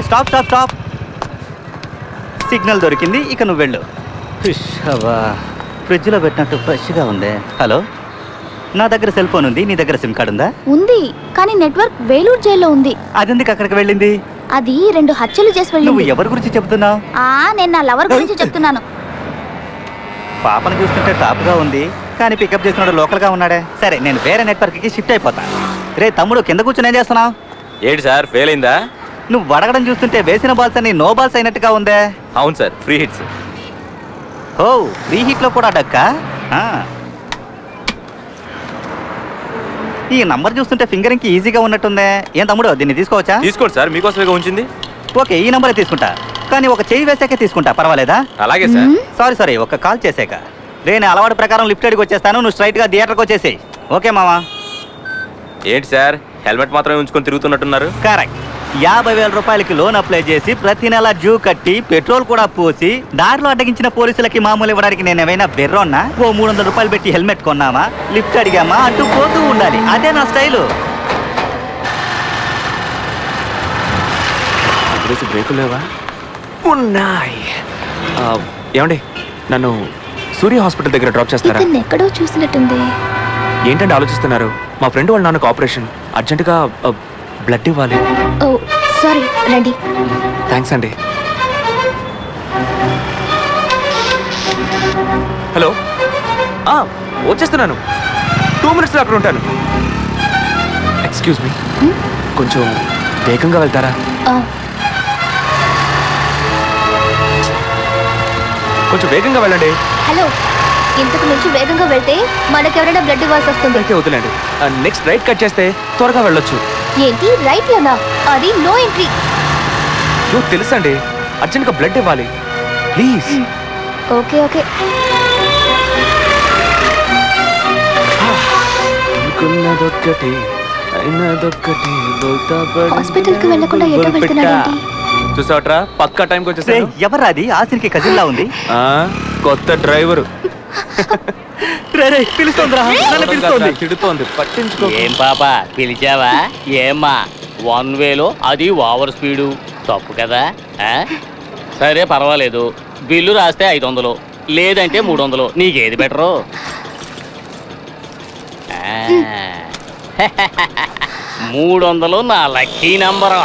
Stop stop stop. Signal దొరికింది, ఇక నువ్వు వెళ్ళు. ఫ్రిడ్జ్లో పెట్టినట్టు ఫ్రెష్గా ఉంది. హలో, నా దగ్గర సెల్ ఫోన్ ఉంది, నీ దగ్గర సిమ్ కార్డు ఉందా? ఉంది, కానీ నెట్వర్క్ వేలూరు జైల్లో ఉంది. అదెందుకు అక్కడికి వెళ్ళింది? అది 2 హత్యలు చేసి వెళ్ళింది. నువ్వు ఎవరి గురించి చెప్తున్నావు? నేను నా లవర్ గురించి చెప్తున్నాను. పాపను చూస్తుంటే టాప్గా ఉంది, కానీ పికప్ చేసినాడు లోకల్గా ఉన్నాడే. సరే, నేను వేరే నెట్వర్క్కి షిఫ్ట్ అయిపోతాను. రే తమ్ముడు, కింద కూర్చొని ఏం చేస్తున్నావు? ఏంటి సార్, ఫెయిల్ అయిందా? నువ్వు వడగడం చూస్తుంటే వేసిన బాల్స్ అన్ని నో బాల్స్ అయినట్టుగా ఉందే. అవును సార్, ఫ్రీ హిట్స్. ఓ, ఫ్రీ హిట్లో కూడా డక్కా? ఈ నంబర్ చూస్తుంటే ఫింగరింగ్కి ఈజీగా ఉన్నట్టుందే. ఏం తమ్ముడు, దీన్ని తీసుకోవచ్చా? తీసుకోండి సార్, మీకోసమే ఉంచింది. ఓకే, ఈ నంబరే తీసుకుంటా, కానీ ఒక చెయ్యి వేసాకే తీసుకుంటా, పర్వాలేదా? అలాగే సార్. సారీ, ఒక కాల్ చేసాక. నేను అలవాటు ప్రకారం లిఫ్ట్ అడిగి వచ్చేస్తాను, నువ్వు స్ట్రైట్గా థియేటర్కి వచ్చేసేయి. ఓకే మామా. ఏంటి సార్, హెల్మెట్ మాత్రమే ఉంచుకొని తిరుగుతున్నట్టున్నారు? కరెక్ట్. 50,000 రూపాయలకి లోన్ అప్లై చేసి ప్రతి నెల డ్యూ కట్టి పెట్రోల్ కూడా పోసి దారిలో అడ్డగించిన పోలీసులకి మామూలు ఇవ్వడానికి నేను ఏమైనా బెర్రోన్నా? ఓ 300 రూపాయలు పెట్టి హెల్మెట్ కొన్నామా, లిఫ్ట్ అడిగామా, అటు పోతూ ఉండాలి. అదే నా స్టైలు. బ్రేకులు లేవా? ఉన్నాయి. ఏమండి, నన్ను సూర్య హాస్పిటల్ దగ్గర డ్రాప్ చేస్తారా? ఎక్కడో చూసినట్టుంది. ఏంటంటే ఆలోచిస్తున్నారు? మా ఫ్రెండ్ వాళ్ళ నాన్నకు ఆపరేషన్, అర్జెంటుగా బ్లడ్ ఇవ్వాలి. ఓ సారీ, రండి. థ్యాంక్స్ అండి. హలో, వచ్చేస్తున్నాను. 2 minutesలో అక్కడ ఉంటాను. ఎక్స్క్యూజ్ మీ, కొంచెం వేగంగా వెళ్తారా? కొంచెం వేగంగా వెళ్ళండి. హలో, ఇంతకు మించి వేగంగా వెళ్తే మనకెవరైనా బ్లడ్ ఇవ్వాల్సి వస్తుంది. అయితే వదిలేండి. నెక్స్ట్ రైట్ కట్ చేస్తే త్వరగా వెళ్ళొచ్చు. ఏంటి రైట్ లోనా? అది నో ఎంట్రీ. తెలుసండి, అర్జెంట్గా బ్లడ్ ఇవ్వాలి ప్లీజ్. Okay okay. హాస్పిటల్కి వెళ్ళకుండా ఎట వెళ్తున్నాడేంటి? చూసావట్రా, పక్కా టైంకి వచ్చేసాడు. ఎవరు అది? ఆసిరికి కజిన్లా ఉంది. కొత్త డ్రైవరు. తిడుతోంది, పట్టించుకో. ఏం పాప, పిలిచావా? ఏమ్మా, 1 వేలో అది ఓవర్ స్పీడు, తప్పు కదా? సరే పర్వాలేదు, బిల్లు రాస్తే 500, లేదంటే 300. నీకేది బెటరు? 300 నా లక్కీ నంబరు.